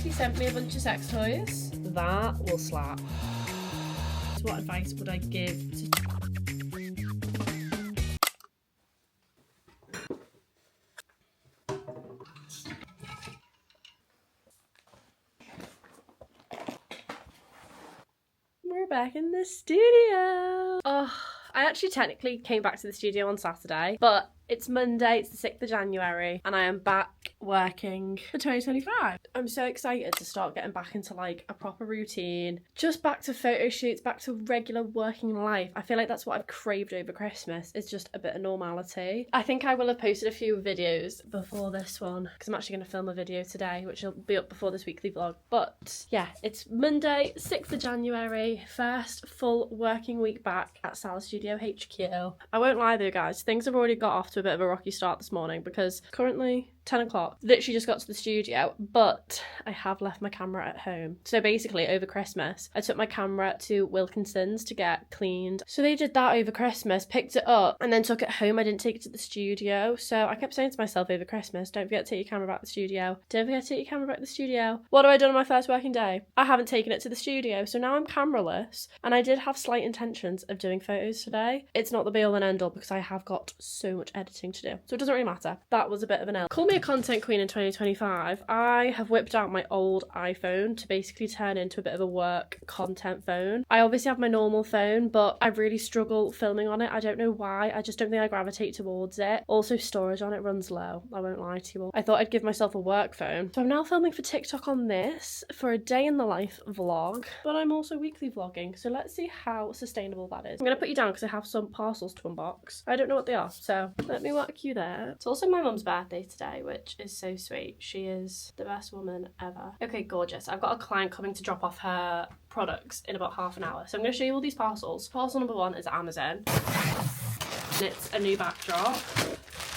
He sent me a bunch of sex toys. That will slap. So what advice would I give to... We're back in the studio. Oh, I actually technically came back to the studio on Saturday, but it's Monday, it's the 6th of January, and I am back working for 2025. I'm so excited to start getting back into like a proper routine, just back to photo shoots, back to regular working life. I feel like that's what I've craved over Christmas, is just a bit of normality. I think I will have posted a few videos before this one, because I'm actually going to film a video today, which will be up before this weekly vlog. But yeah, it's Monday, 6th of January, first full working week back at Salis Studio HQ. I won't lie though guys, things have already got off to a bit of a rocky start this morning because currently 10 o'clock, literally just got to the studio, but I have left my camera at home. So basically over Christmas, I took my camera to Wilkinson's to get cleaned. So they did that over Christmas, picked it up and then took it home. I didn't take it to the studio. So I kept saying to myself over Christmas, don't forget to take your camera back to the studio. Don't forget to take your camera back to the studio. What have I done on my first working day? I haven't taken it to the studio. So now I'm cameraless, and I did have slight intentions of doing photos today. It's not the be all and end all because I have got so much editing to do. So it doesn't really matter. That was a bit of an L. Call me a content queen in 2025. I have whipped out my old iPhone to basically turn into a bit of a work content phone. I obviously have my normal phone, but I really struggle filming on it. I don't know why. I just don't think I gravitate towards it. Also, storage on it runs low. I won't lie to you all. I thought I'd give myself a work phone. So I'm now filming for TikTok on this for a day in the life vlog, but I'm also weekly vlogging. So let's see how sustainable that is. I'm going to put you down because I have some parcels to unbox. I don't know what they are, so let me walk you there. It's also my mum's birthday today, which is so sweet. She is the best woman ever. Okay, gorgeous. I've got a client coming to drop off her products in about half an hour. So I'm going to show you all these parcels. Parcel number 1 is Amazon. And it's a new backdrop.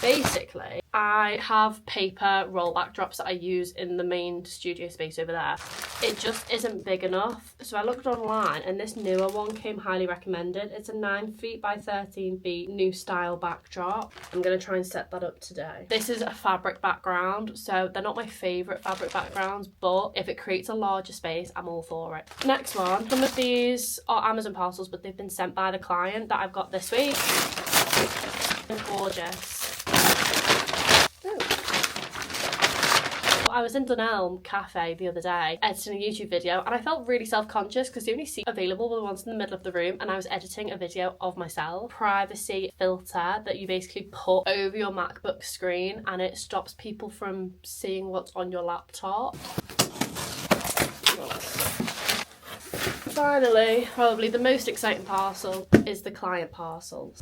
Basically, I have paper roll backdrops that I use in the main studio space over there. It just isn't big enough. So I looked online and this newer one came highly recommended. It's a 9 feet by 13 feet new style backdrop. I'm going to try and set that up today. This is a fabric background, so they're not my favourite fabric backgrounds, but if it creates a larger space, I'm all for it. Next one, some of these are Amazon parcels, but they've been sent by the client that I've got this week. They're gorgeous. I was in Dunelm Cafe the other day editing a YouTube video and I felt really self-conscious because the only seats available were the ones in the middle of the room, and I was editing a video of myself. Privacy filter that you basically put over your MacBook screen and it stops people from seeing what's on your laptop. Finally, probably the most exciting parcel is the client parcels.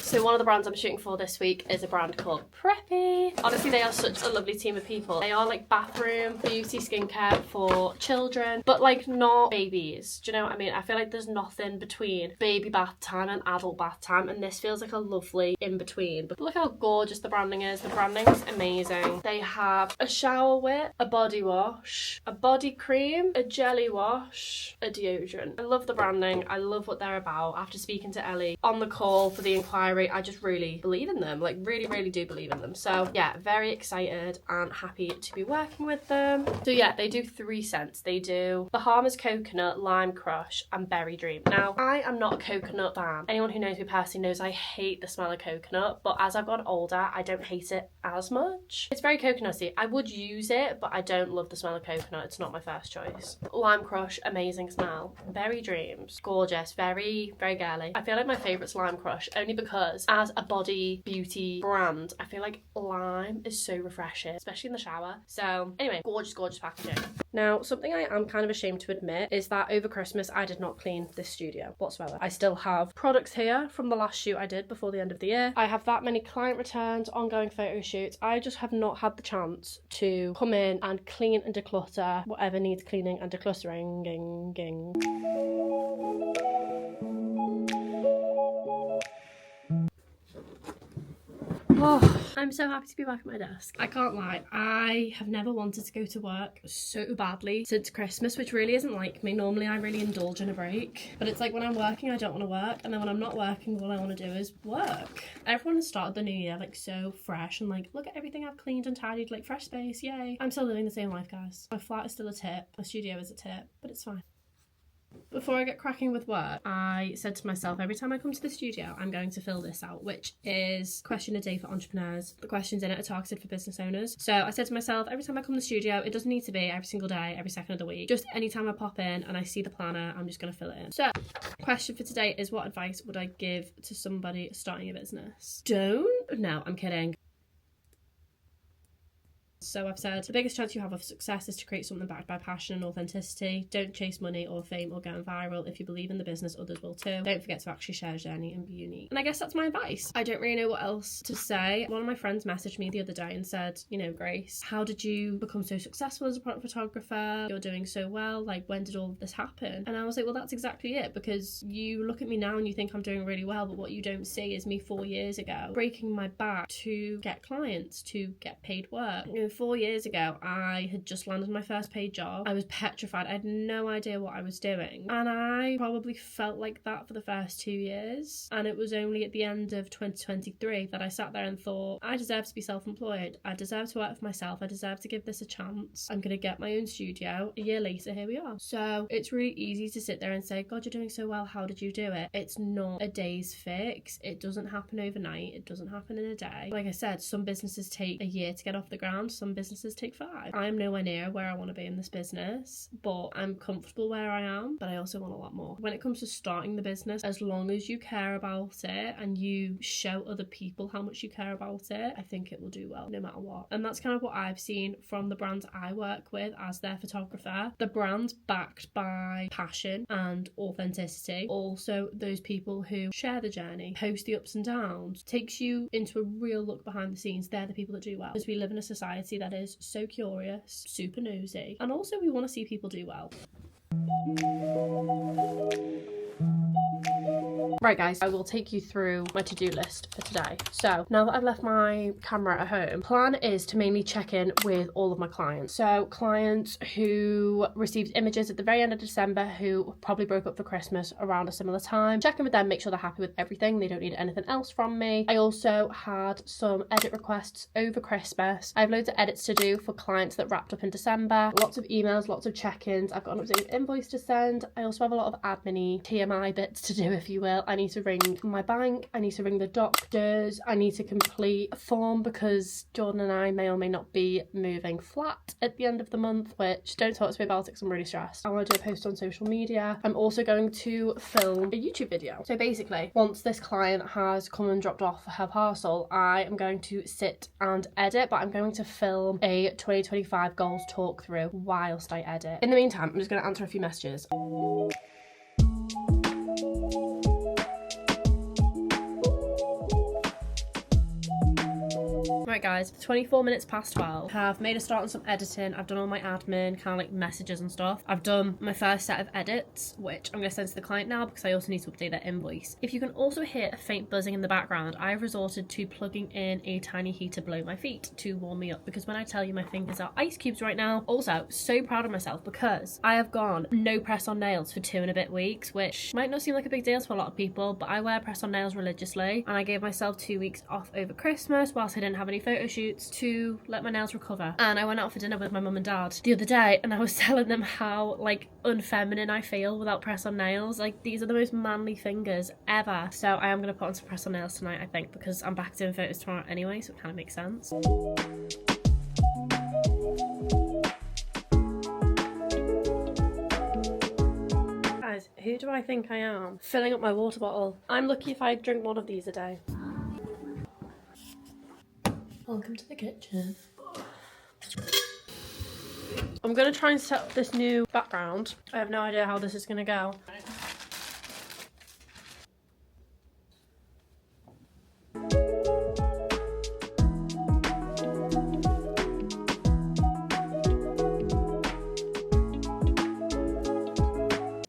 So one of the brands I'm shooting for this week is a brand called Preppy. Honestly, they are such a lovely team of people. They are like bathroom, beauty, skincare for children, but like not babies. Do you know what I mean? I feel like there's nothing between baby bath time and adult bath time, and this feels like a lovely in-between. But look how gorgeous the branding is. The branding is amazing. They have a shower whip, a body wash, a body cream, a jelly wash, a deodorant. I love the branding. I love what they're about. After speaking to Ellie on the call for the inquiry, I just really believe in them, like really do believe in them. So yeah, very excited and happy to be working with them. So yeah, they do 3 scents. They do Bahamas Coconut, Lime Crush and Berry Dream. Now, I am not a coconut fan. Anyone who knows me personally knows I hate the smell of coconut, but as I've gotten older, I don't hate it as much. It's very coconutty. I would use it, but I don't love the smell of coconut. It's not my first choice. Lime Crush, amazing smell. Berry Dreams, gorgeous, very girly. I feel like my favourite's Lime Crush only because as a body beauty brand, I feel like lime is so refreshing, especially in the shower. So anyway, gorgeous packaging. Now, something I am kind of ashamed to admit is that over Christmas I did not clean this studio whatsoever. I still have products here from the last shoot I did before the end of the year. I have that many client returns, ongoing photo shoots. I just have not had the chance to come in and clean and declutter whatever needs cleaning and decluttering. Oh, I'm so happy to be back at my desk. I can't lie, I have never wanted to go to work so badly since Christmas, which really isn't like me. Normally I really indulge in a break, but it's like when I'm working I don't want to work, and then when I'm not working all I want to do is work. Everyone has started the new year like so fresh and like, look at everything I've cleaned and tidied, like fresh space, yay. I'm still living the same life, guys. My flat is still a tip, my studio is a tip, but it's fine. Before I get cracking with work, I said to myself, every time I come to the studio, I'm going to fill this out, which is question a day for entrepreneurs. The questions in it are targeted for business owners. So I said to myself, every time I come to the studio, it doesn't need to be every single day, every second of the week. Just anytime I pop in and I see the planner, I'm just going to fill it in. So, question for today is, what advice would I give to somebody starting a business? Don't? No, I'm kidding. So I've said the biggest chance you have of success is to create something backed by passion and authenticity. Don't chase money or fame or going viral. If you believe in the business, others will too. Don't forget to actually share a journey and be unique. And I guess that's my advice. I don't really know what else to say. One of my friends messaged me the other day and said, you know, Grace, how did you become so successful as a product photographer? You're doing so well. Like, when did all of this happen? And I was like, well, that's exactly it, because you look at me now and you think I'm doing really well, but what you don't see is me 4 years ago breaking my back to get clients, to get paid work. You know, 4 years ago, I had just landed my first paid job. I was petrified. I had no idea what I was doing. And I probably felt like that for the first 2 years. And it was only at the end of 2023 that I sat there and thought, I deserve to be self-employed. I deserve to work for myself. I deserve to give this a chance. I'm going to get my own studio. A year later, here we are. So it's really easy to sit there and say, God, you're doing so well. How did you do it? It's not a day's fix. It doesn't happen overnight. It doesn't happen in a day. Like I said, some businesses take a year to get off the ground. Some businesses take 5. I'm nowhere near where I want to be in this business, but I'm comfortable where I am, but I also want a lot more. When it comes to starting the business, as long as you care about it and you show other people how much you care about it, I think it will do well no matter what. And that's kind of what I've seen from the brands I work with as their photographer. The brands backed by passion and authenticity. Also, those people who share the journey, post the ups and downs, takes you into a real look behind the scenes. They're the people that do well. Because we live in a society that is so curious, super nosy, and also we want to see people do well. Right guys, I will take you through my to-do list for today. So now that I've left my camera at home, plan is to mainly check in with all of my clients. So clients who received images at the very end of December, who probably broke up for Christmas around a similar time. Check in with them, make sure they're happy with everything. They don't need anything else from me. I also had some edit requests over Christmas. I have loads of edits to do for clients that wrapped up in December. Lots of emails, lots of check-ins. I've got an updated invoice to send. I also have a lot of admin-y TMI bits to do, if you will. I need to ring my bank, I need to ring the doctors, I need to complete a form because Jordan and I may or may not be moving flat at the end of the month, which don't talk to me about it because I'm really stressed. I want to do a post on social media. I'm also going to film a YouTube video. So basically, once this client has come and dropped off her parcel, I am going to sit and edit, but I'm going to film a 2025 goals talk through whilst I edit. In the meantime, I'm just going to answer a few messages. Right guys, 24 minutes past 12. I've made a start on some editing. I've done all my admin, kind of like messages and stuff. I've done my first set of edits, which I'm going to send to the client now because I also need to update their invoice. If you can also hear a faint buzzing in the background, I've resorted to plugging in a tiny heater below my feet to warm me up, because when I tell you my fingers are ice cubes right now. Also, so proud of myself because I have gone no press on nails for 2 and a bit weeks, which might not seem like a big deal to a lot of people, but I wear press on nails religiously, and I gave myself 2 weeks off over Christmas whilst I didn't have any photo shoots to let my nails recover. And I went out for dinner with my mum and dad the other day, and I was telling them how like unfeminine I feel without press on nails. Like, these are the most manly fingers ever. So I am going to put on some press on nails tonight, I think, because I'm back doing photos tomorrow anyway, so it kind of makes sense. Guys, who do I think I am? Filling up my water bottle. I'm lucky if I drink 1 of these a day. Welcome to the kitchen. I'm going to try and set up this new background. I have no idea how this is going to go.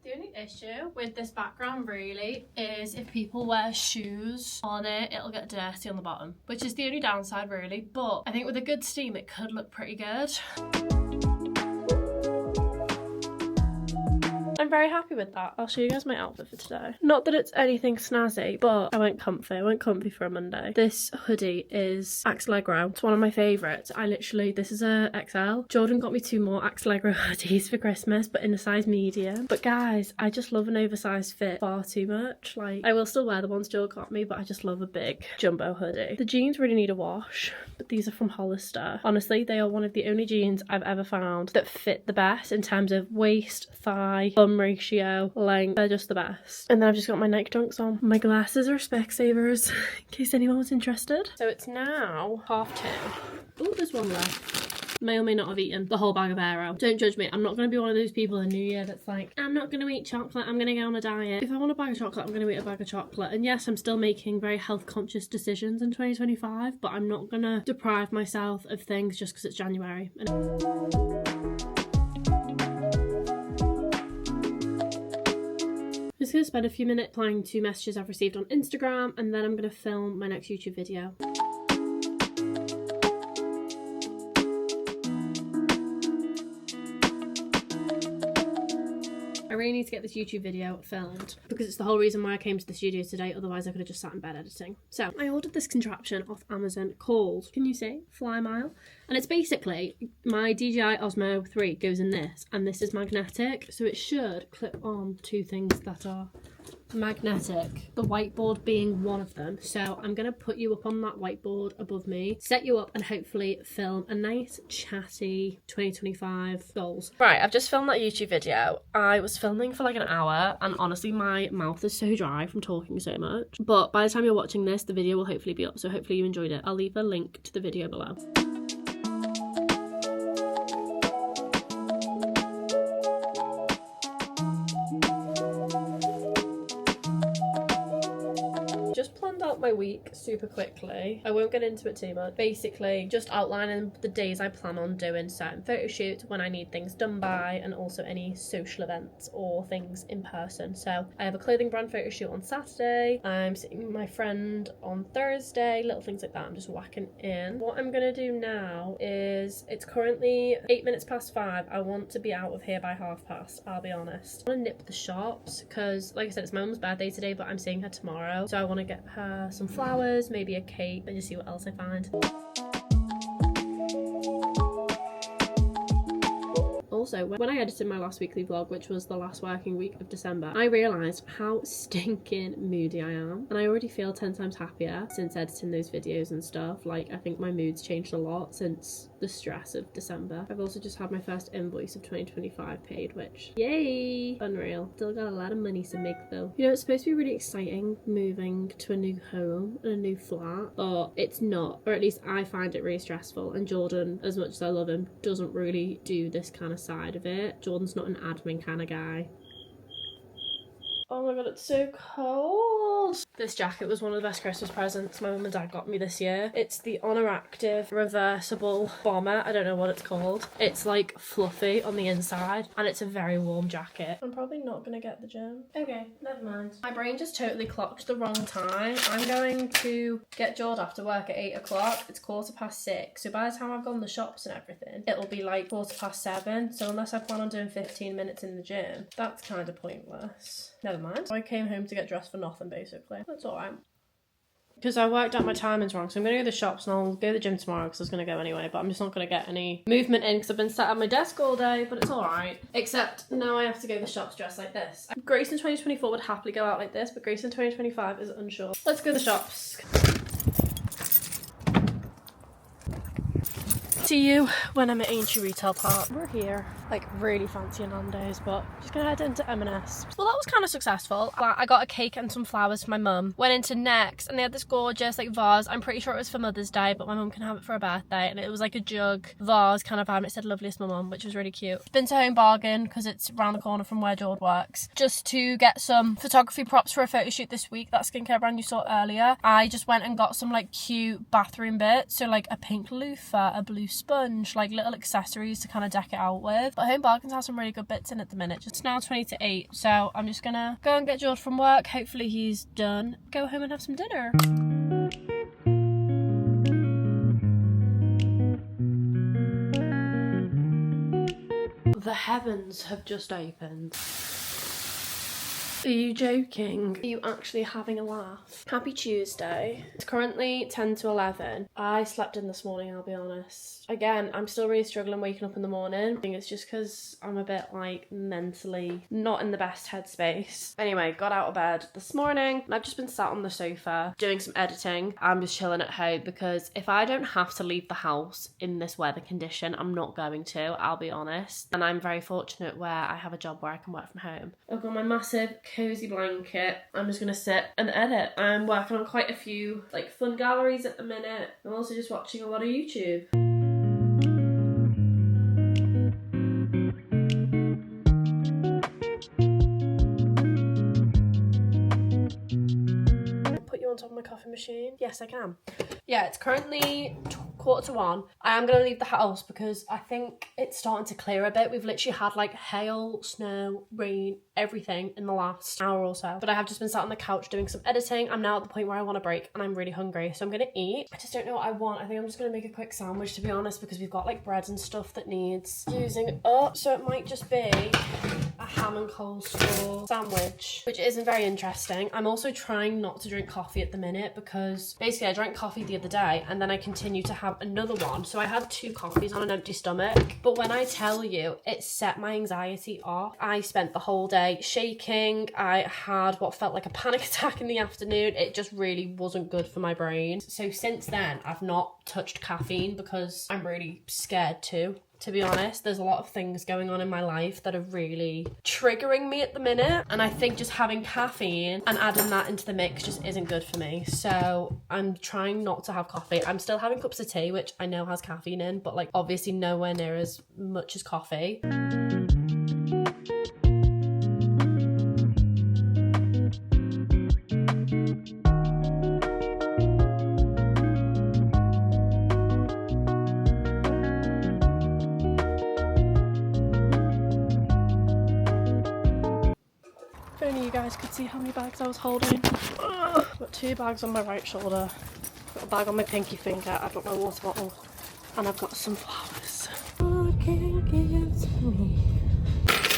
The only issue with with this background really is if people wear shoes on it, it'll get dirty on the bottom, which is the only downside really, but I think with a good steam it could look pretty good. I'm very happy with that. I'll show you guys my outfit for today. Not that it's anything snazzy, but I went comfy. I went comfy for a Monday. This hoodie is Axel-Legro. It's one of my favourites. This is a XL. Jordan got me 2 more Axel-Legro hoodies for Christmas, but in a size medium. But guys, I just love an oversized fit far too much. Like, I will still wear the ones Jordan got me, but I just love a big jumbo hoodie. The jeans really need a wash, but these are from Hollister. Honestly, they are one of the only jeans I've ever found that fit the best in terms of waist, thigh, bum ratio, length. They're just the best. And then I've just got my Nike Dunks on. My glasses are Specsavers, in case anyone was interested. So it's now 2:30. Oh, there's one left. May or may not have eaten the whole bag of Aero. Don't judge me. I'm not going to be one of those people in New Year that's like, I'm not going to eat chocolate, I'm going to go on a diet. If I want a bag of chocolate, I'm going to eat a bag of chocolate. And yes, I'm still making very health conscious decisions in 2025, but I'm not going to deprive myself of things just because it's January. I'm just going to spend a few minutes replying to messages I've received on Instagram, and then I'm going to film my next YouTube video. I really need to get this YouTube video filmed because it's the whole reason why I came to the studio today, otherwise I could have just sat in bed editing. So I ordered this contraption off Amazon called, can you see, Fly Mile? And it's basically, my DJI Osmo 3 goes in this, and this is magnetic, so it should clip on to things that are magnetic, the whiteboard being one of them. So I'm going to put you up on that whiteboard above me, set you up, and hopefully film a nice chatty 2025 goals. Right, I've just filmed that YouTube video. I was filming for like an hour, and honestly my mouth is so dry from talking so much, but by the time you're watching this, the video will hopefully be up, so hopefully you enjoyed it. I'll leave a link to the video below. My week super quickly. I won't get into it too much. Basically, just outlining the days I plan on doing certain photo shoots, when I need things done by, and also any social events or things in person. So I have a clothing brand photo shoot on Saturday. I'm sitting with my friend on Thursday. Little things like that I'm just whacking in. What I'm gonna do now is, it's currently 8 minutes past 5. I want to be out of here by 5:30, I'll be honest. I want to nip the shops because, like I said, it's my mum's birthday today, but I'm seeing her tomorrow, so I want to get her some flowers, maybe a cake, and just see what else I find. Also, when I edited my last weekly vlog, which was the last working week of December, I realised how stinking moody I am, and I already feel 10 times happier since editing those videos and stuff. Like, I think my mood's changed a lot since the stress of December. I've also just had my first invoice of 2025 paid, which, yay, unreal. Still got a lot of money to make though. You know, it's supposed to be really exciting moving to a new home and a new flat, but it's not, or at least I find it really stressful. And Jordan, as much as I love him, doesn't really do this kind of side of it. Jordan's not an admin kind of guy. Oh my god, it's so cold. This jacket was one of the best Christmas presents my mum and dad got me this year. It's the Honor Active reversible bomber. I don't know what it's called. It's like fluffy on the inside, and it's a very warm jacket. I'm probably not gonna get the gym. Okay, never mind. My brain just totally clocked the wrong time. I'm going to get Jordan after work at 8 o'clock. It's 6:15. So by the time I've gone the shops and everything, it'll be like 7:15. So unless I plan on doing 15 minutes in the gym, that's kind of pointless. Never mind. I came home to get dressed for nothing, basically. That's alright. Because I worked out my timings wrong, so I'm going to go to the shops and I'll go to the gym tomorrow because I was going to go anyway, but I'm just not going to get any movement in because I've been sat at my desk all day, but it's alright. Except now I have to go to the shops dressed like this. Grace in 2024 would happily go out like this, but Grace in 2025 is unsure. Let's go to the shops. See you when I'm at Aintree Retail Park. We're here, like really fancy Nando's, but just gonna head into M&S. Well, that was kind of successful. I got a cake and some flowers for my mum. Went into Next and they had this gorgeous like vase. I'm pretty sure it was for Mother's Day, but my mum can have it for her birthday, and it was like a jug vase kind of vibe. It said loveliest my mum, which was really cute. Been to Home Bargain because it's around the corner from where Jord works, just to get some photography props for a photo shoot this week. That skincare brand you saw earlier. I just went and got some like cute bathroom bits, so like a pink loofah, a blue sponge, like little accessories to kind of deck it out with. But Home Bargains has some really good bits in at the minute. It's now 20 to 8, so I'm just gonna go and get George from work. Hopefully he's done. Go home and have some dinner. The heavens have just opened. Are you joking? Are you actually having a laugh? Happy Tuesday. It's currently 10 to 11. I slept in this morning, I'll be honest. Again, I'm still really struggling waking up in the morning. I think it's just because I'm a bit like mentally not in the best headspace. Anyway, got out of bed this morning and I've just been sat on the sofa doing some editing. I'm just chilling at home because if I don't have to leave the house in this weather condition, I'm not going to, I'll be honest. And I'm very fortunate where I have a job where I can work from home. I've got my massive cozy blanket. I'm just gonna sit and edit. I'm working on quite a few like fun galleries at the minute. I'm also just watching a lot of YouTube. Put you on top of my coffee machine? Yes, I can. Yeah, it's currently 1:45. I am going to leave the house because I think it's starting to clear a bit. We've literally had like hail, snow, rain, everything in the last hour or so. But I have just been sat on the couch doing some editing. I'm now at the point where I want a break and I'm really hungry. So I'm going to eat. I just don't know what I want. I think I'm just going to make a quick sandwich, to be honest, because we've got like bread and stuff that needs using up. So it might just be a ham and coleslaw sandwich, which isn't very interesting. I'm also trying not to drink coffee at the minute because basically I drank coffee the other day and then I continue to have another one. So I had 2 coffees on an empty stomach. But when I tell you, it set my anxiety off. I spent the whole day shaking. I had what felt like a panic attack in the afternoon. It just really wasn't good for my brain. So since then, I've not touched caffeine because I'm really scared to be honest. There's a lot of things going on in my life that are really triggering me at the minute. And I think just having caffeine and adding that into the mix just isn't good for me. So I'm trying not to have coffee. I'm still having cups of tea, which I know has caffeine in, but like obviously nowhere near as much as coffee. If only you guys could see how many bags I was holding. I've got 2 bags on my right shoulder, I've got a bag on my pinky finger, I've got my water bottle, and I've got some flowers. What can you give to me?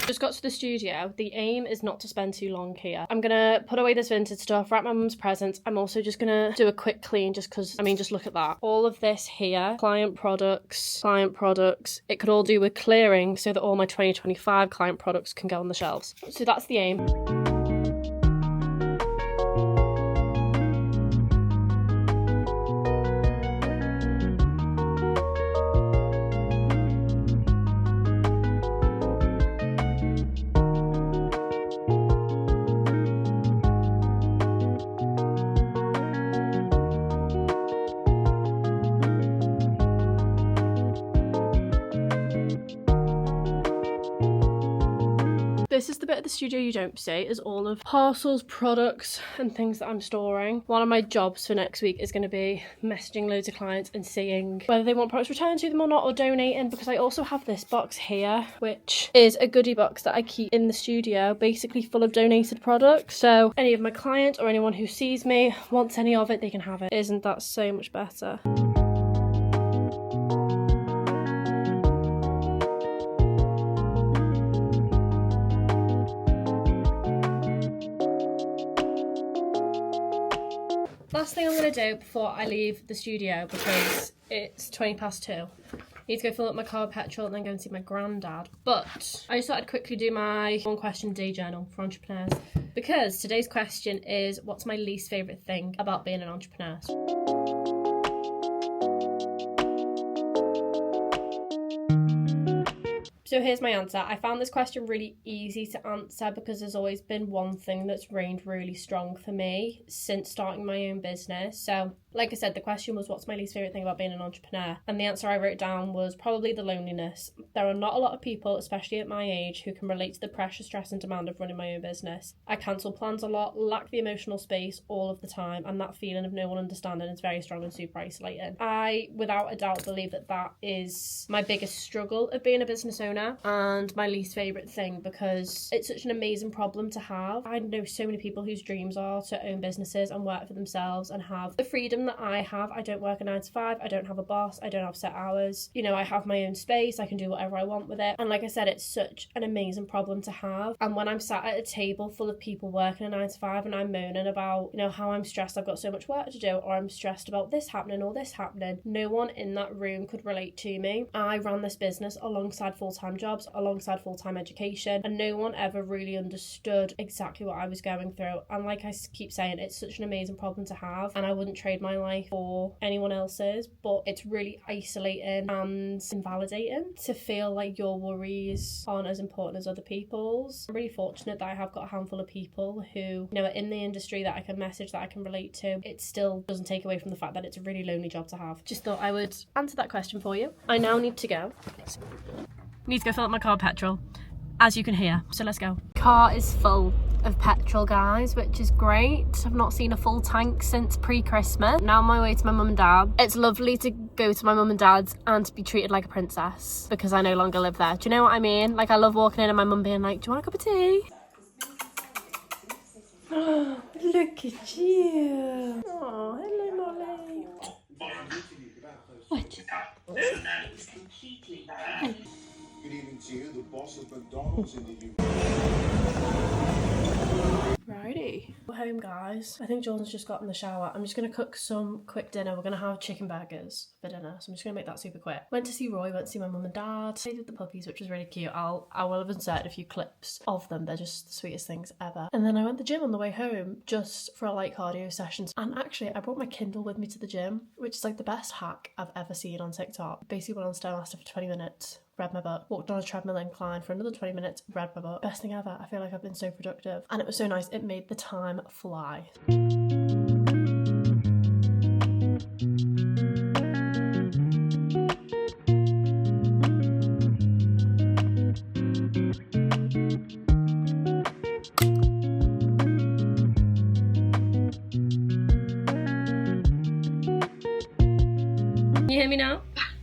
Just got to the studio. The aim is not to spend too long here. I'm gonna put away this vintage stuff, wrap my mum's presents. I'm also just gonna do a quick clean just because, I mean, just look at that. All of this here, client products, it could all do with clearing so that all my 2025 client products can go on the shelves. So that's the aim. This is the bit of the studio you don't see, is all of parcels, products and things that I'm storing. One of my jobs for next week is going to be messaging loads of clients and seeing whether they want products returned to them or not, or donating, because I also have this box here, which is a goodie box that I keep in the studio, basically full of donated products. So any of my clients or anyone who sees me wants any of it, they can have it. Isn't that so much better? Last thing I'm going to do before I leave the studio, because it's 2:20. I need to go fill up my car with petrol and then go and see my granddad. But I just thought I'd quickly do my 1 question day journal for entrepreneurs, because today's question is, what's my least favourite thing about being an entrepreneur? So here's my answer. I found this question really easy to answer because there's always been one thing that's reigned really strong for me since starting my own business. So Like I said, the question was, what's my least favourite thing about being an entrepreneur? And the answer I wrote down was probably the loneliness. There are not a lot of people, especially at my age, who can relate to the pressure, stress and demand of running my own business. I cancel plans a lot, lack the emotional space all of the time, and that feeling of no one understanding is very strong and super isolating. I, without a doubt, believe that that is my biggest struggle of being a business owner and my least favourite thing, because it's such an amazing problem to have. I know so many people whose dreams are to own businesses and work for themselves and have the freedom that I have. I don't work a 9 to 5, I don't have a boss, I don't have set hours. You know, I have my own space, I can do whatever I want with it. And like I said, it's such an amazing problem to have. And when I'm sat at a table full of people working a 9 to 5 and I'm moaning about, you know, how I'm stressed, I've got so much work to do, or I'm stressed about this happening or this happening, no one in that room could relate to me. I ran this business alongside full-time jobs, alongside full-time education, and no one ever really understood exactly what I was going through. And like I keep saying, it's such an amazing problem to have, and I wouldn't trade my life for anyone else's, but it's really isolating and invalidating to feel like your worries aren't as important as other people's. I'm really fortunate that I have got a handful of people who, you know, are in the industry that I can message, that I can relate to. It still doesn't take away from the fact that it's a really lonely job to have. Just thought I would answer that question for you. I now need to go. Need to go fill up my car with petrol, as you can hear, so let's go. Car is full of petrol, guys, which is great. I've not seen a full tank since pre-Christmas. Now on my way to my mum and dad. It's lovely to go to my mum and dad's and to be treated like a princess because I no longer live there. Do you know what I mean? Like, I love walking in and my mum being like, do you want a cup of tea? Oh, look at you. Oh, hello, Molly. What? Good evening to you, the boss of McDonald's in the UK. Righty. We're home, guys. I think Jordan's just got in the shower. I'm just going to cook some quick dinner. We're going to have chicken burgers for dinner, so I'm just going to make that super quick. Went to see Roy, went to see my mum and dad. Stayed with the puppies, which was really cute. I will have inserted a few clips of them. They're just the sweetest things ever. And then I went to the gym on the way home just for a light cardio session. And actually, I brought my Kindle with me to the gym, which is like the best hack I've ever seen on TikTok. Basically went on Stairmaster for 20 minutes. Read my book, walked on a treadmill incline for another 20 minutes, read my book. Best thing ever. I feel like I've been so productive. And it was so nice. It made the time fly. Can you hear me now?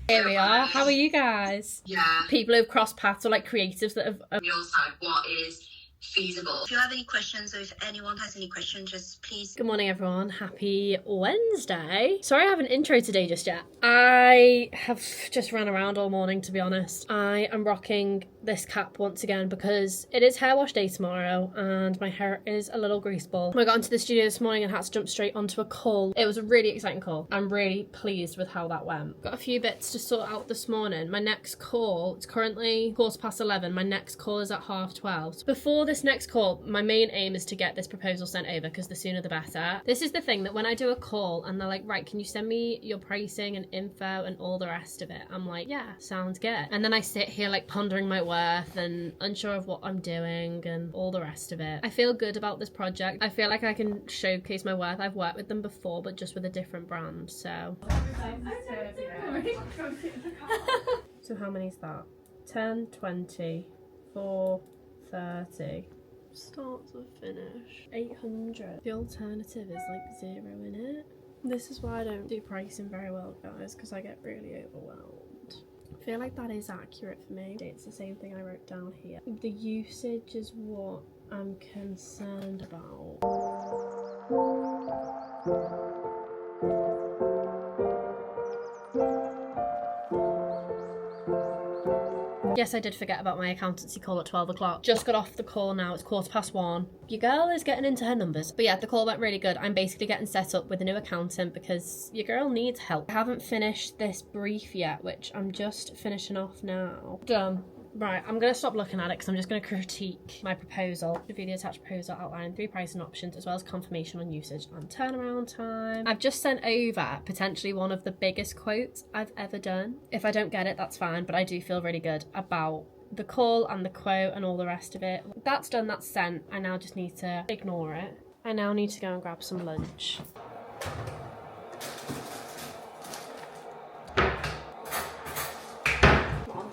Here we are. How are you guys? Yeah. People who have crossed paths, or like creatives that have... On your side, what is feasible? If you have any questions, or if anyone has any questions, just please... Good morning, everyone. Happy Wednesday. Sorry I haven't intro today just yet. I have just ran around all morning, to be honest. I am rocking this cap once again because it is hair wash day tomorrow and my hair is a little grease ball. I got into the studio this morning and had to jump straight onto a call. It was a really exciting call. I'm really pleased with how that went. Got a few bits to sort out this morning. My next call, it's currently 11:15. My next call is at 12:30. So before this next call, my main aim is to get this proposal sent over because the sooner the better. This is the thing, that when I do a call and they're like, right, can you send me your pricing and info and all the rest of it? I'm like, yeah, sounds good. And then I sit here like pondering my worth and unsure of what I'm doing and all the rest of it. I feel good about this project. I feel like I can showcase my worth. I've worked with them before, but just with a different brand, so. So how many is that? 10, 20, 4, 30. Start to finish. 800. The alternative is like 0 in it. This is why I don't do pricing very well, guys, because I get really overwhelmed. I feel like that is accurate for me. It's the same thing I wrote down here. The usage is what I'm concerned about. Yes, I did forget about my accountancy call at 12 o'clock. Just got off the call now, it's 1:15. Your girl is getting into her numbers. But yeah, the call went really good. I'm basically getting set up with a new accountant because your girl needs help. I haven't finished this brief yet, which I'm just finishing off now. Done. Right, I'm going to stop looking at it because I'm just going to critique my proposal. Review the attached proposal outlining 3 pricing options as well as confirmation on usage and turnaround time. I've just sent over potentially one of the biggest quotes I've ever done. If I don't get it, that's fine, but I do feel really good about the call and the quote and all the rest of it. That's done, that's sent. I now just need to ignore it. I now need to go and grab some lunch.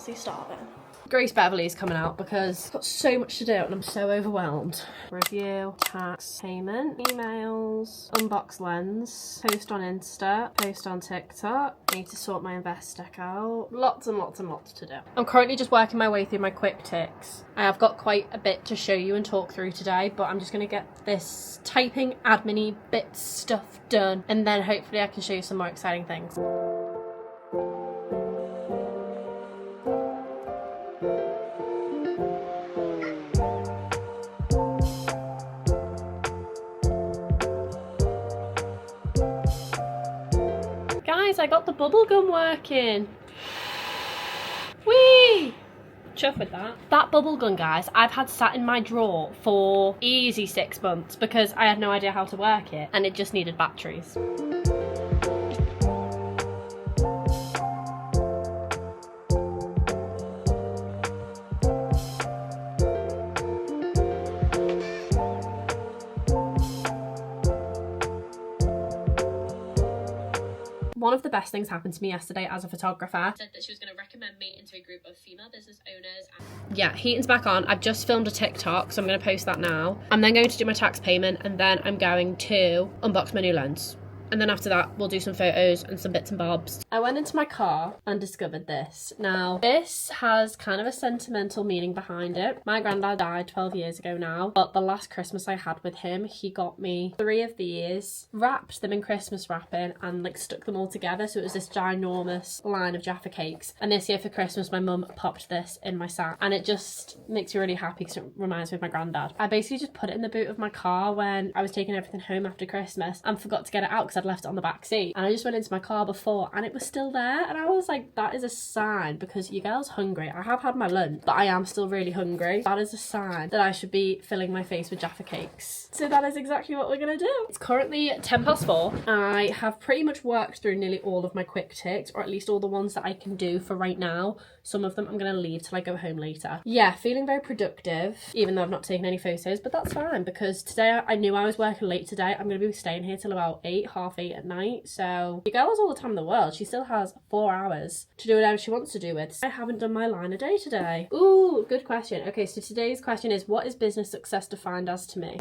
honestly starving. Grace Beverley is coming out because I've got so much to do and I'm so overwhelmed. Review, tax, payment, emails, unbox lens, post on Insta, post on TikTok. I need to sort my invest deck out. Lots and lots and lots to do. I'm currently just working my way through my quick ticks. I have got quite a bit to show you and talk through today, but I'm just going to get this typing admin-y bit stuff done and then hopefully I can show you some more exciting things. Guys, I got the bubble gum working. Whee! Chuff with that. That bubble gum, guys, I've had sat in my drawer for easy 6 months because I had no idea how to work it and it just needed batteries. One of the best things happened to me yesterday as a photographer. Said that she was going to recommend me into a group of female business owners. Yeah, heating's back on. I've just filmed a TikTok, so I'm going to post that now. I'm then going to do my tax payment and then I'm going to unbox my new lens. And then after that, we'll do some photos and some bits and bobs. I went into my car and discovered this. Now, this has kind of a sentimental meaning behind it. My granddad died 12 years ago now, but the last Christmas I had with him, he got me 3 of these, wrapped them in Christmas wrapping and like stuck them all together. So it was this ginormous line of Jaffa cakes. And this year for Christmas, my mum popped this in my sack and it just makes me really happy because it reminds me of my granddad. I basically just put it in the boot of my car when I was taking everything home after Christmas and forgot to get it out because I'd left it on the back seat, and I just went into my car before and it was still there, and I was like, that is a sign, because your girl's hungry. I have had my lunch, but I am still really hungry. That is a sign that I should be filling my face with Jaffa cakes. So that is exactly what we're gonna do. It's currently 4:10. I have pretty much worked through nearly all of my quick ticks, or at least all the ones that I can do for right now. Some of them I'm gonna leave till I go home later. Yeah, feeling very productive, even though I've not taken any photos, but that's fine because today I knew I was working late today. I'm gonna be staying here till about 8, half 8 at night. So your girl has all the time in the world. She still has 4 hours to do whatever she wants to do with. I haven't done my line a day today. Ooh, good question. Okay, so today's question is, what is business success defined as to me?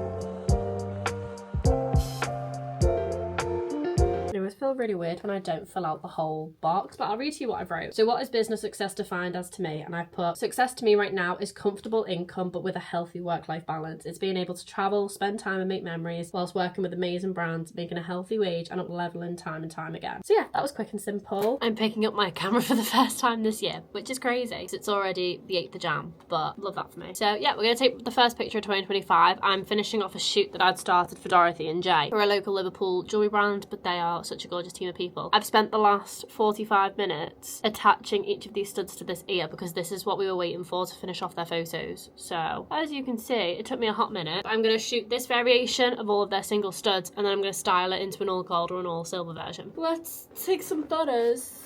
It always feels really weird when I don't fill out the whole box, but I'll read to you what I've wrote. So what is business success defined as to me? And I've put, success to me right now is comfortable income but with a healthy work-life balance. It's being able to travel, spend time and make memories whilst working with amazing brands, making a healthy wage and up-leveling time and time again. So yeah, that was quick and simple. I'm picking up my camera for the first time this year, which is crazy because it's already the 8th of Jan, but love that for me. So yeah, we're going to take the first picture of 2025. I'm finishing off a shoot that I'd started for Dorothy and Jay. We're a local Liverpool jewellery brand, but they are such a gorgeous team of people. I've spent the last 45 minutes attaching each of these studs to this ear because this is what we were waiting for to finish off their photos. So as you can see, it took me a hot minute. I'm going to shoot this variation of all of their single studs and then I'm going to style it into an all gold or an all silver version. Let's take some photos.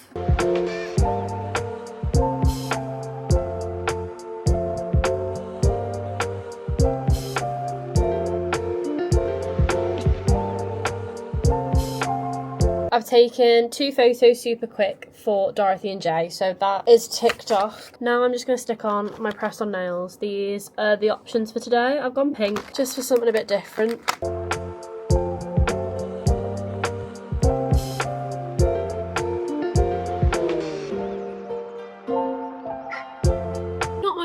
I've taken 2 photos super quick for Dorothy and Jay, so that is ticked off. Now I'm just going to stick on my press-on nails. These are the options for today. I've gone pink just for something a bit different.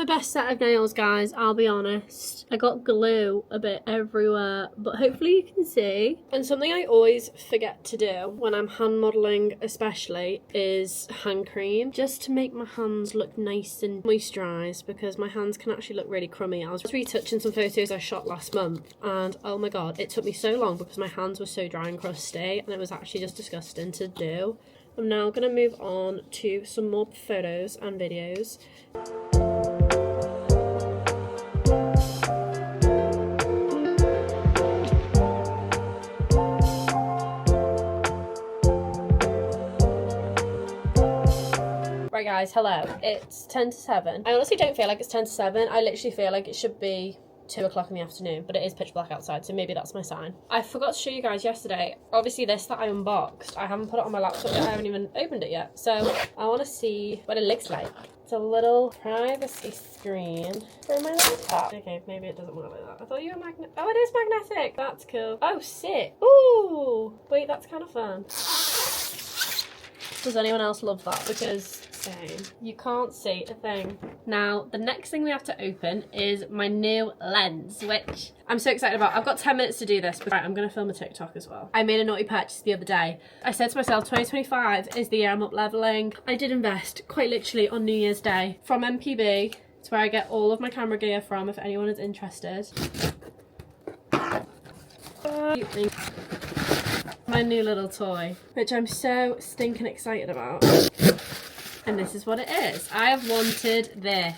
Best set of nails, guys, I'll be honest. I got glue a bit everywhere, but hopefully you can see. And something I always forget to do when I'm hand modelling especially is hand cream, just to make my hands look nice and moisturised, because my hands can actually look really crummy. I was retouching some photos I shot last month and oh my god, it took me so long because my hands were so dry and crusty and it was actually just disgusting to do. I'm now going to move on to some more photos and videos. Right guys, hello. It's 10 to 7. I honestly don't feel like it's 10 to 7. I literally feel like it should be 2 o'clock in the afternoon, but it is pitch black outside, so maybe that's my sign. I forgot to show you guys yesterday, obviously this that I unboxed, I haven't put it on my laptop yet, I haven't even opened it yet, so I want to see what it looks like. It's a little privacy screen for my laptop. Okay, maybe it doesn't work like that. I thought you were magnetic. Oh, it is magnetic. That's cool. Oh, sick. Ooh, wait, that's kind of fun. Does anyone else love that? Because same. You can't see a thing. Now, the next thing we have to open is my new lens, which I'm so excited about. I've got 10 minutes to do this, but right, I'm going to film a TikTok as well. I made a naughty purchase the other day. I said to myself, 2025 is the year I'm up leveling. I did invest, quite literally, on New Year's Day from MPB. It's where I get all of my camera gear from, if anyone is interested. My new little toy, which I'm so stinking excited about. And this is what it is. I have wanted this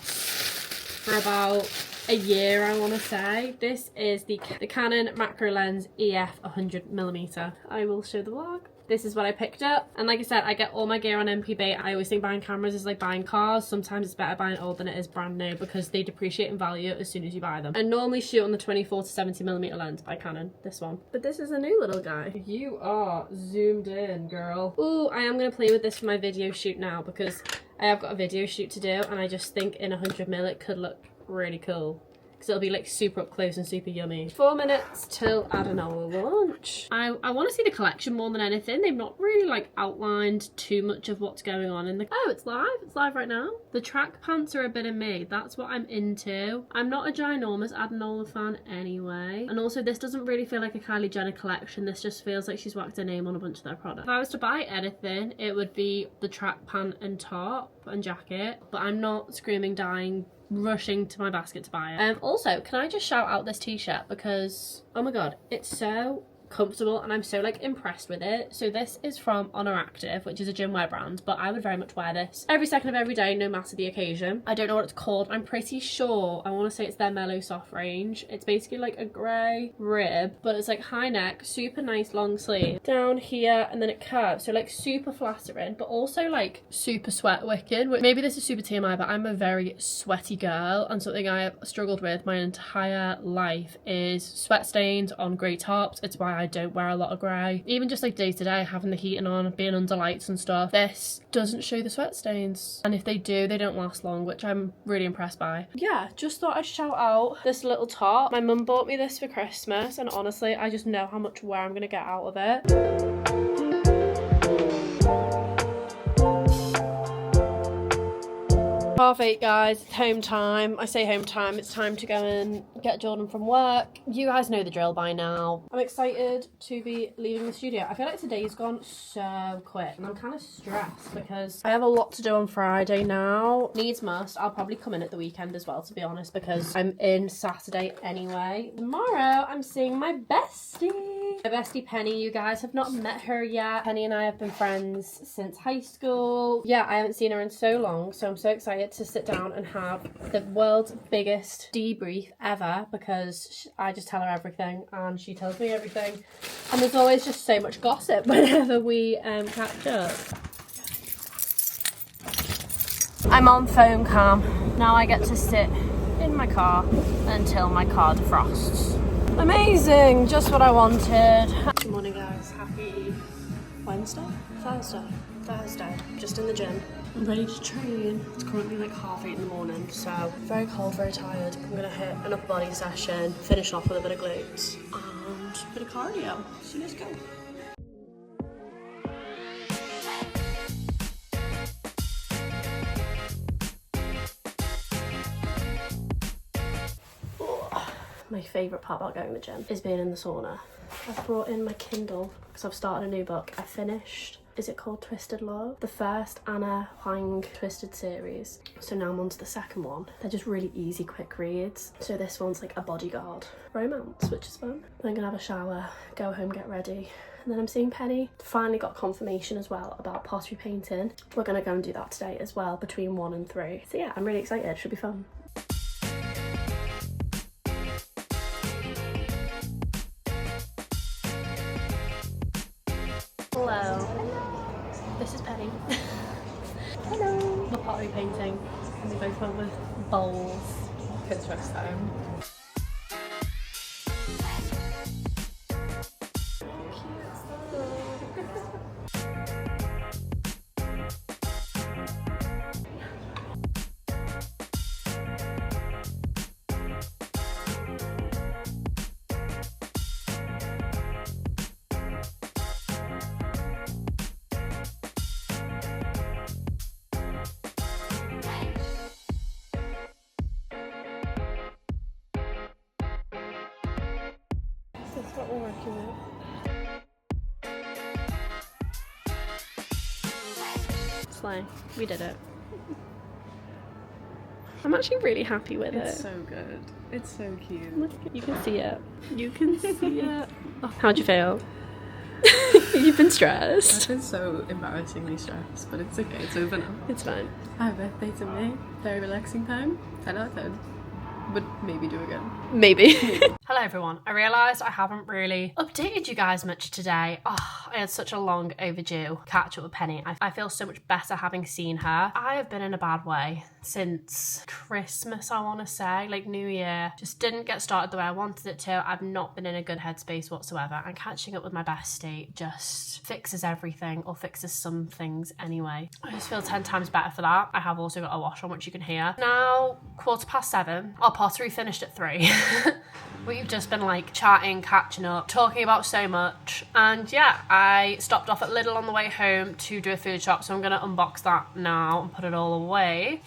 for about a year, I want to say. This is the Canon macro lens EF 100mm. I will show the vlog. This is what I picked up, and like I said, I get all my gear on MPB. I always think buying cameras is like buying cars. Sometimes it's better buying old than it is brand new because they depreciate in value as soon as you buy them. I normally shoot on the 24 to 70mm lens by Canon, this one. But this is a new little guy. You are zoomed in, girl. Ooh, I am going to play with this for my video shoot now because I have got a video shoot to do, and I just think in 100mm it could look really cool. Because it'll be like super up close and super yummy. 4 minutes till Adenola launch. I want to see the collection more than anything. They've not really like outlined too much of what's going on in the... Oh, it's live. It's live right now. The track pants are a bit of me. That's what I'm into. I'm not a ginormous Adenola fan anyway. And also this doesn't really feel like a Kylie Jenner collection. This just feels like she's whacked her name on a bunch of their products. If I was to buy anything, it would be the track pant and top and jacket. But I'm not screaming, dying, rushing to my basket to buy it. Also, can I just shout out this t-shirt because, oh my god, it's so comfortable and I'm so like impressed with it. So this is from Honor Active, which is a gym wear brand, but I would very much wear this every second of every day, no matter the occasion. I don't know what it's called. I'm pretty sure, I want to say it's their Mellow Soft range. It's basically like a grey rib, but it's like high neck, super nice long sleeve down here, and then it curves, so like super flattering, but also like super sweat wicking. Maybe this is super TMI, but I'm a very sweaty girl, and something I have struggled with my entire life is sweat stains on grey tops. It's why I don't wear a lot of grey. Even just like day to day, having the heating on, being under lights and stuff, this doesn't show the sweat stains. And if they do, they don't last long, which I'm really impressed by. Yeah, just thought I'd shout out this little top. My mum bought me this for Christmas, and honestly, I just know how much wear I'm gonna get out of it. Half 8, guys, it's home time. I say home time, it's time to go and get Jordan from work. You guys know the drill by now. I'm excited to be leaving the studio. I feel like today's gone so quick and I'm kind of stressed because I have a lot to do on Friday now. Needs must. I'll probably come in at the weekend as well, to be honest, because I'm in Saturday anyway. Tomorrow, I'm seeing my bestie. My bestie Penny. You guys have not met her yet. Penny and I have been friends since high school. Yeah, I haven't seen her in so long, so I'm so excited to sit down and have the world's biggest debrief ever because I just tell her everything and she tells me everything, and there's always just so much gossip whenever we catch up. I'm on phone cam. Now I get to sit in my car until my car defrosts. Amazing, just what I wanted. Good morning guys, happy Wednesday? Thursday, just in the gym. I'm ready to train. It's currently like 8:30 in the morning, so very cold, very tired. I'm gonna hit an upper body session, finish off with a bit of glutes and a bit of cardio. So let's go. My favourite part about going to the gym is being in the sauna. I've brought in my Kindle because I've started a new book. I finished, is it called Twisted Love? The first Anna Huang Twisted series. So now I'm on to the second one. They're just really easy, quick reads. So this one's like a bodyguard romance, which is fun. Then I'm gonna have a shower, go home, get ready. And then I'm seeing Penny. Finally got confirmation as well about pottery painting. We're gonna go and do that today as well, between 1 and 3. So yeah, I'm really excited, should be fun. Hello. This is Penny. Hello. We're pottery painting and we both went with bowls. Kids rest home. what we're working with. Slay. We did it. I'm actually really happy with it. It's so good. It's so cute. Look, you can see it. You can see it. Oh, how'd you feel? You've been stressed. I've been so embarrassingly stressed, but it's okay. It's over now. It's fine. Happy birthday to me. Very relaxing time. 10 out of 10. Would maybe do again. Maybe. Hello everyone. I realised I haven't really updated you guys much today. Oh, I had such a long overdue catch up with Penny. I feel so much better having seen her. I have been in a bad way since Christmas, I want to say, like New Year. Just didn't get started the way I wanted it to. I've not been in a good headspace whatsoever, and catching up with my bestie just fixes everything, or fixes some things anyway. I just feel 10 times better for that. I have also got a wash on, which you can hear. Now 7:15. Our pottery finished at 3. We've just been like chatting, catching up, talking about so much. And yeah, I stopped off at Lidl on the way home to do a food shop, so I'm gonna unbox that now and put it all away.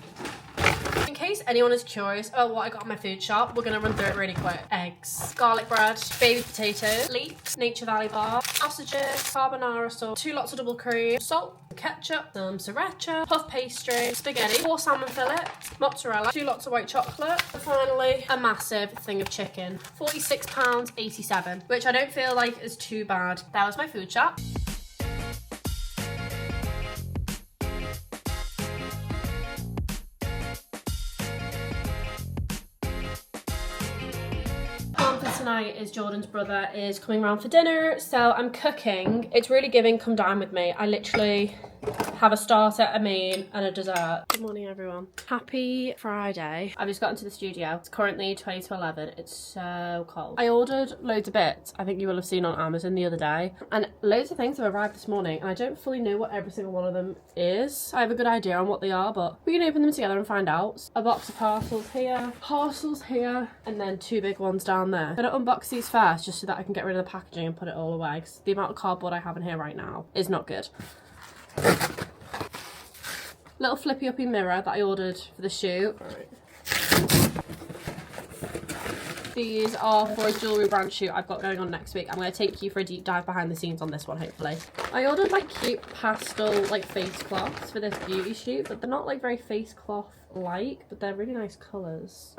In case anyone is curious about what I got in my food shop, we're gonna run through it really quick. Eggs, garlic bread, baby potatoes, leeks, Nature Valley bar, sausages, carbonara sauce, 2 lots of double cream, salt, ketchup, some sriracha, puff pastry, spaghetti, 4 salmon fillets, mozzarella, 2 lots of white chocolate, and finally a massive thing of chicken. £46.87, which I don't feel like is too bad. That was my food shop. Tonight is Jordan's brother is coming round for dinner, so I'm cooking. It's really giving come dine with me. I literally have a starter, a main and a dessert. Good morning everyone. Happy Friday. I've just got into the studio. It's currently 20 to 11. It's so cold. I ordered loads of bits. I think you will have seen on Amazon the other day, and loads of things have arrived this morning, and I don't fully know what every single one of them is. I have a good idea on what they are, but we can open them together and find out. A box of parcels here, and then 2 big ones down there. I'm gonna unbox these first just so that I can get rid of the packaging and put it all away, because the amount of cardboard I have in here right now is not good. Little flippy uppy mirror that I ordered for the shoot. Right. These are for a jewellery brand shoot I've got going on next week. I'm going to take you for a deep dive behind the scenes on this one, hopefully. I ordered like cute pastel like face cloths for this beauty shoot, but they're not like very face cloth like, but they're really nice colours.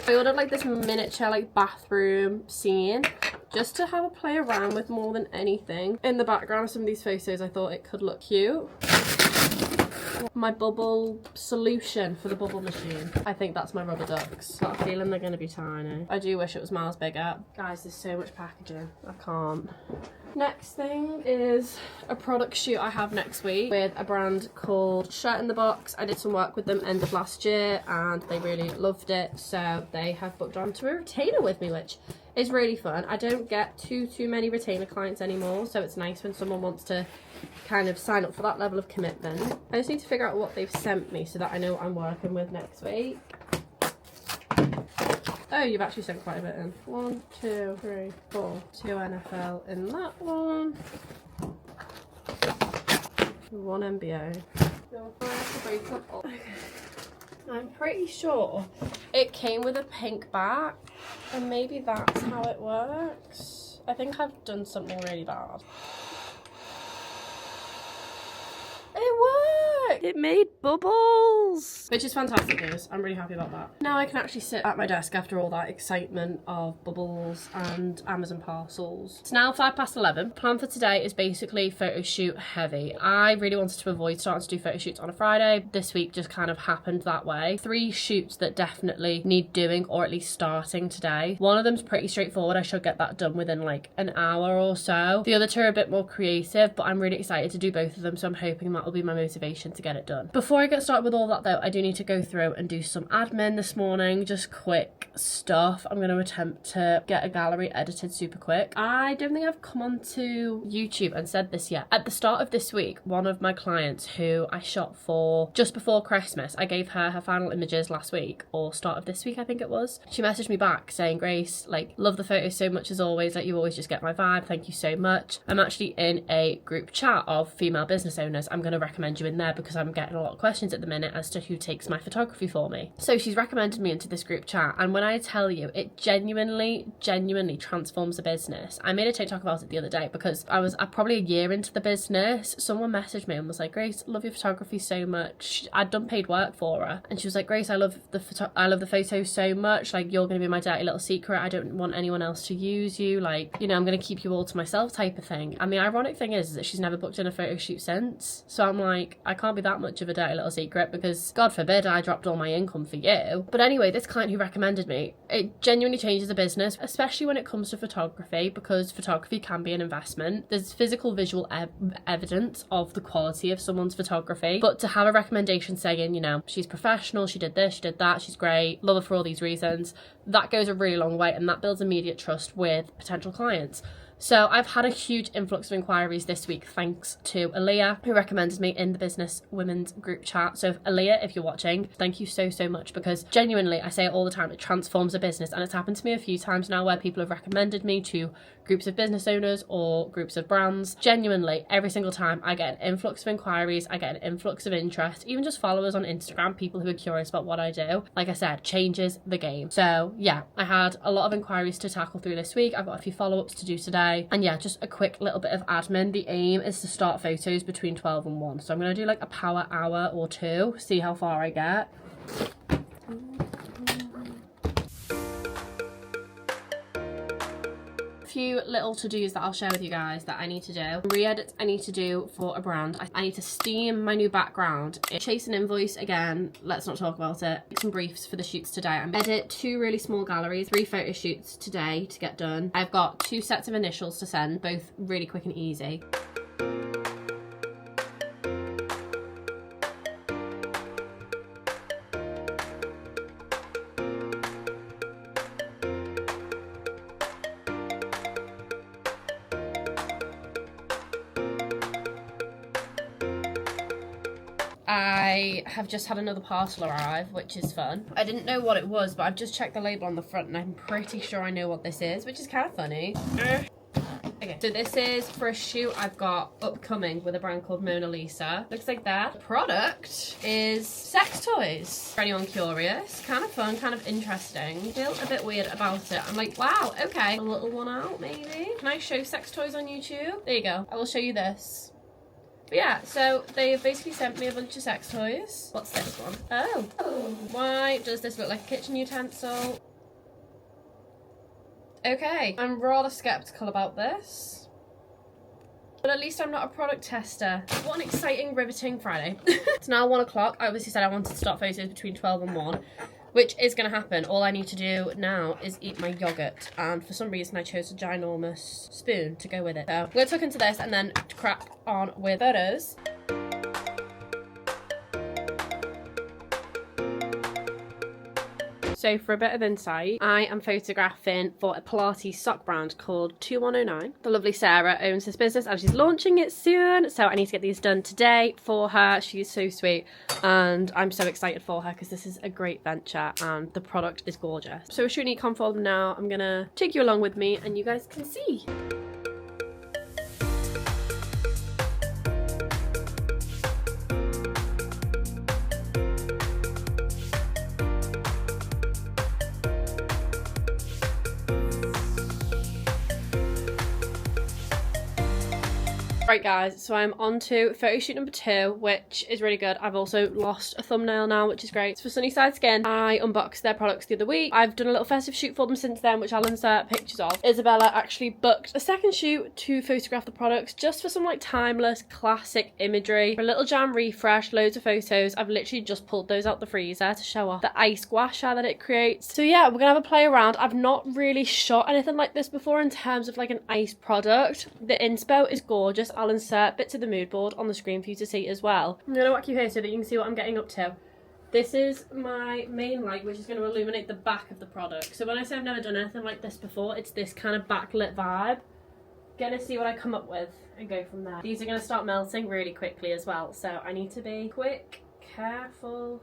I ordered like this miniature like bathroom scene just to have a play around with more than anything. In the background of some of these photos I thought it could look cute. My bubble solution for the bubble machine. I think that's my rubber ducks. Got a feeling they're going to be tiny. I do wish it was miles bigger. Guys, there's so much packaging. I can't. Next thing is a product shoot I have next week with a brand called Shirt in the Box. I did some work with them end of last year and they really loved it, so they have booked onto a retainer with me, which is really fun. I don't get too many retainer clients anymore, so it's nice when someone wants to kind of sign up for that level of commitment. I just need to figure out what they've sent me so that I know what I'm working with next week. Oh, you've actually sent quite a bit in. 1, 2, 3, 4. 2 NFL in that one. 1 MBO. Okay. I'm pretty sure it came with a pink back, and maybe that's how it works. I think I've done something really bad. It worked! It made bubbles! Which is fantastic news. I'm really happy about that. Now I can actually sit at my desk after all that excitement of bubbles and Amazon parcels. It's now 11:05. Plan for today is basically photo shoot heavy. I really wanted to avoid starting to do photo shoots on a Friday. This week just kind of happened that way. 3 shoots that definitely need doing, or at least starting today. One of them's pretty straightforward. I should get that done within like an hour or so. The other 2 are a bit more creative, but I'm really excited to do both of them, so I'm hoping that will be my motivation to get it done. Before I get started with all that though, I do need to go through and do some admin this morning, just quick stuff. I'm going to attempt to get a gallery edited super quick. I don't think I've come onto YouTube and said this yet. At the start of this week, one of my clients who I shot for just before Christmas, I gave her her final images last week, or start of this week I think it was. She messaged me back saying, Grace, like, love the photos so much as always, like you always just get my vibe, thank you so much. I'm actually in a group chat of female business owners. I'm going to recommend you in there because I'm getting a lot of questions at the minute as to who takes my photography for me. So she's recommended me into this group chat, and when I tell you, it genuinely transforms the business. I made a TikTok about it the other day because I was probably a year into the business. Someone messaged me and was like, Grace, love your photography so much. I'd done paid work for her, and she was like, Grace, I love the photos so much. Like, you're going to be my dirty little secret. I don't want anyone else to use you. Like, you know, I'm going to keep you all to myself type of thing. And the ironic thing is that she's never booked in a photo shoot since. So I'm like, I can't be that much of a dirty little secret, because God forbid I dropped all my income for you. But anyway, this client who recommended me, it genuinely changes the business, especially when it comes to photography, because photography can be an investment. There's physical visual evidence of the quality of someone's photography, but to have a recommendation saying, you know, she's professional, she did this, she did that, she's great, love her for all these reasons, that goes a really long way, and that builds immediate trust with potential clients. So I've had a huge influx of inquiries this week thanks to Aaliyah, who recommended me in the Business Women's group chat. So Aaliyah, if you're watching, thank you so much, because genuinely, I say it all the time, it transforms a business. And it's happened to me a few times now where people have recommended me to groups of business owners or groups of brands. Genuinely, every single time I get an influx of inquiries, I get an influx of interest, even just followers on Instagram, people who are curious about what I do. Like I said, changes the game. So yeah, I had a lot of inquiries to tackle through this week. I've got a few follow-ups to do today. And yeah, just a quick little bit of admin. The aim is to start photos between 12 and 1. So I'm going to do like a power hour or two, see how far I get. Few little to-dos that I'll share with you guys that I need to do. Re-edits I need to do for a brand. I need to steam my new background. Chase an invoice again, let's not talk about it. Make some briefs for the shoots today. I'm edit 2 really small galleries, 3 photo shoots today to get done. I've got 2 sets of initials to send, both really quick and easy. I have just had another parcel arrive, which is fun. I didn't know what it was, but I've just checked the label on the front and I'm pretty sure I know what this is, which is kind of funny. Okay, so this is for a shoot I've got upcoming with a brand called Mona Lisa. Looks like that. The product is sex toys. For anyone curious, kind of fun, kind of interesting. Feel a bit weird about it. I'm like, wow, okay. A little one out, maybe. Can I show sex toys on YouTube? There you go. I will show you this. But yeah, so they've basically sent me a bunch of sex toys. What's this one? Oh. Why does this look like a kitchen utensil? Okay, I'm rather skeptical about this. But at least I'm not a product tester. What an exciting, riveting Friday. It's now 1 o'clock. I obviously said I wanted to start photos between 12 and 1. Which is going to happen. All I need to do now is eat my yogurt, and for some reason I chose a ginormous spoon to go with it. So I'm going to tuck into this and then crack on with photos. So for a bit of insight, I am photographing for a Pilates sock brand called 2109. The lovely Sarah owns this business and she's launching it soon. So I need to get these done today for her. She's so sweet and I'm so excited for her because this is a great venture and the product is gorgeous. So we're shooting econ for them now. I'm gonna take you along with me and you guys can see. Right guys, so I'm on to photo shoot number 2, which is really good. I've also lost a thumbnail now, which is great. It's for Sunnyside Skin. I unboxed their products the other week. I've done a little festive shoot for them since then, which I'll insert pictures of. Isabella actually booked a second shoot to photograph the products just for some like timeless classic imagery. For a little jam refresh, loads of photos. I've literally just pulled those out the freezer to show off the ice gua sha that it creates. So yeah, we're gonna have a play around. I've not really shot anything like this before in terms of like an ice product. The inspo is gorgeous. I'll insert bits of the mood board on the screen for you to see as well. I'm going to whack you here so that you can see what I'm getting up to. This is my main light, which is going to illuminate the back of the product. So when I say I've never done anything like this before, it's this kind of backlit vibe. Gonna see what I come up with and go from there. These are going to start melting really quickly as well, so I need to be quick, careful.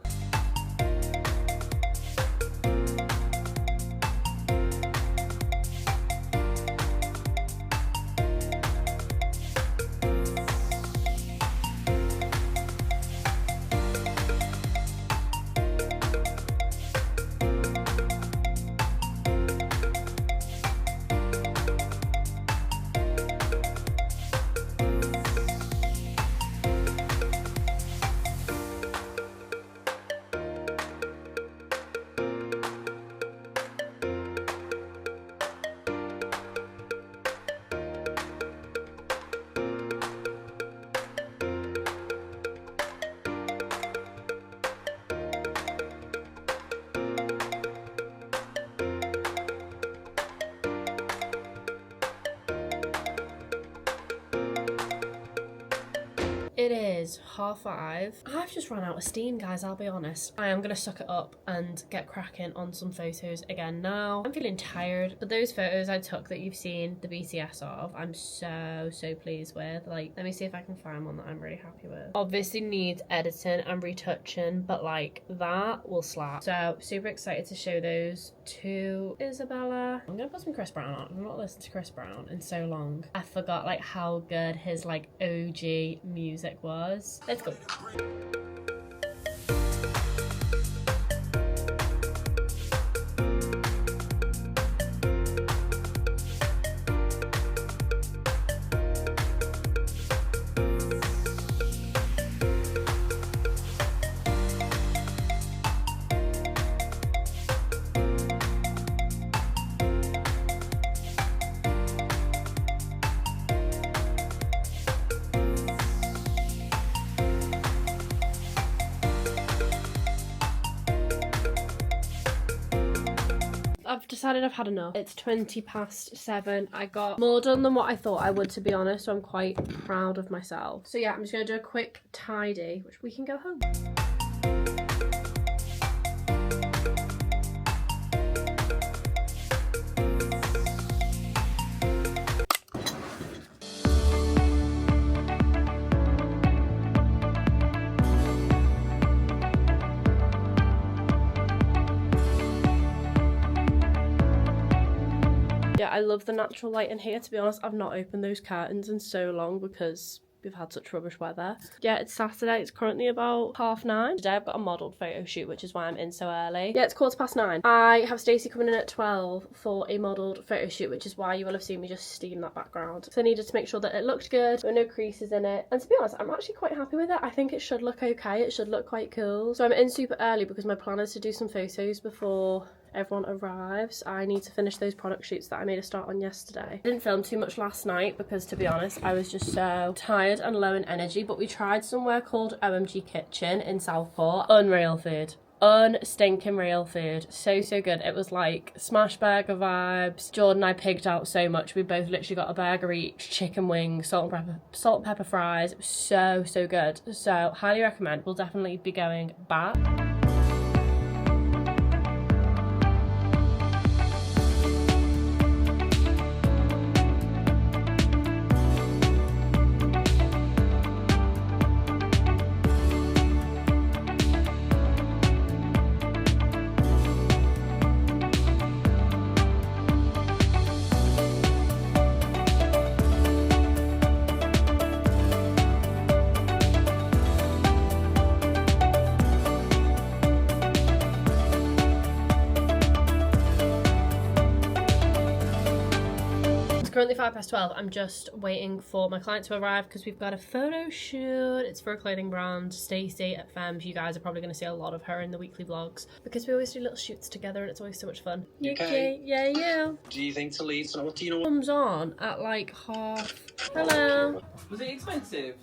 It is 5:30. I've just run out of steam, guys, I'll be honest. I am going to suck it up and get cracking on some photos again now. I'm feeling tired, but those photos I took that you've seen the BTS of, I'm so pleased with. Like, let me see if I can find one that I'm really happy with. Obviously needs editing and retouching, but like that will slap. So super excited to show those to Isabella. I'm gonna put some Chris Brown on. I've not listened to Chris Brown in so long. I forgot like how good his like OG music was. Let's go. I've decided I've had enough. It's 7:20. I got more done than what I thought I would, to be honest, so I'm quite proud of myself. So yeah, I'm just gonna do a quick tidy, which we can go home. Yeah, I love the natural light in here. To be honest, I've not opened those curtains in so long because we've had such rubbish weather. Yeah, it's Saturday. It's currently about 9:30. Today I've got a modelled photo shoot, which is why I'm in so early. Yeah, it's 9:15. I have Stacey coming in at 12 for a modelled photo shoot, which is why you will have seen me just steam that background. So I needed to make sure that it looked good, there were no creases in it. And to be honest, I'm actually quite happy with it. I think it should look okay. It should look quite cool. So I'm in super early because my plan is to do some photos before everyone arrives. I need to finish those product shoots that I made a start on yesterday. I didn't film too much last night because, to be honest, I was just so tired and low in energy, but we tried somewhere called OMG Kitchen in Southport. Unreal food. Unstinking real food. So good. It was like smash burger vibes. Jordan and I pigged out so much. We both literally got a burger each, chicken wings, salt and pepper fries. It was so good. So highly recommend. We'll definitely be going back. Currently 12:05. I'm just waiting for my client to arrive because we've got a photo shoot. It's for a clothing brand, Stacey at Femmes. You guys are probably going to see a lot of her in the weekly vlogs because we always do little shoots together and it's always so much fun. Okay. Yeah. Do you think to leave tonight? What do you know? Comes on at like 1:30. Hello. Was it expensive?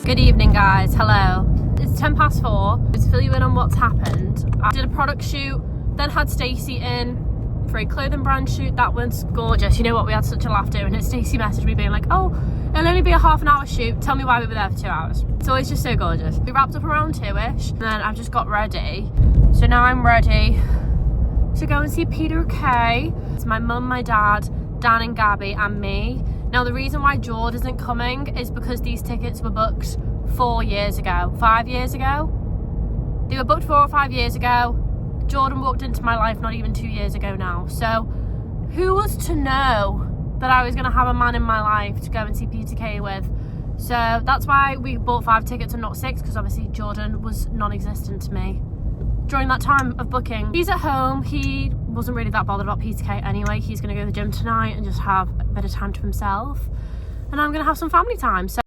Good evening, guys. Hello. It's 4:10. Let's fill you in on what's happened. I did a product shoot, then had Stacey in for a clothing brand shoot. That was gorgeous. You know what? We had such a laugh doing it. Stacey messaged me being like, oh, it'll only be a half an hour shoot. Tell me why we were there for 2 hours. It's always just so gorgeous. We wrapped up around 2ish, and then I've just got ready. So now I'm ready to go and see Peter Kay. It's my mum, my dad, Dan and Gabby, and me. Now, the reason why Jord isn't coming is because these tickets were booked 5 years ago. They were booked 4 or 5 years ago. Jordan walked into my life not even 2 years ago now. So who was to know that I was going to have a man in my life to go and see Peter Kay with? So that's why we bought 5 tickets and not 6, because obviously Jordan was non-existent to me. during that time of booking. He's at home. He wasn't really that bothered about Peter Kate anyway. He's going to go to the gym tonight and just have a bit of time to himself. And I'm going to have some family time. So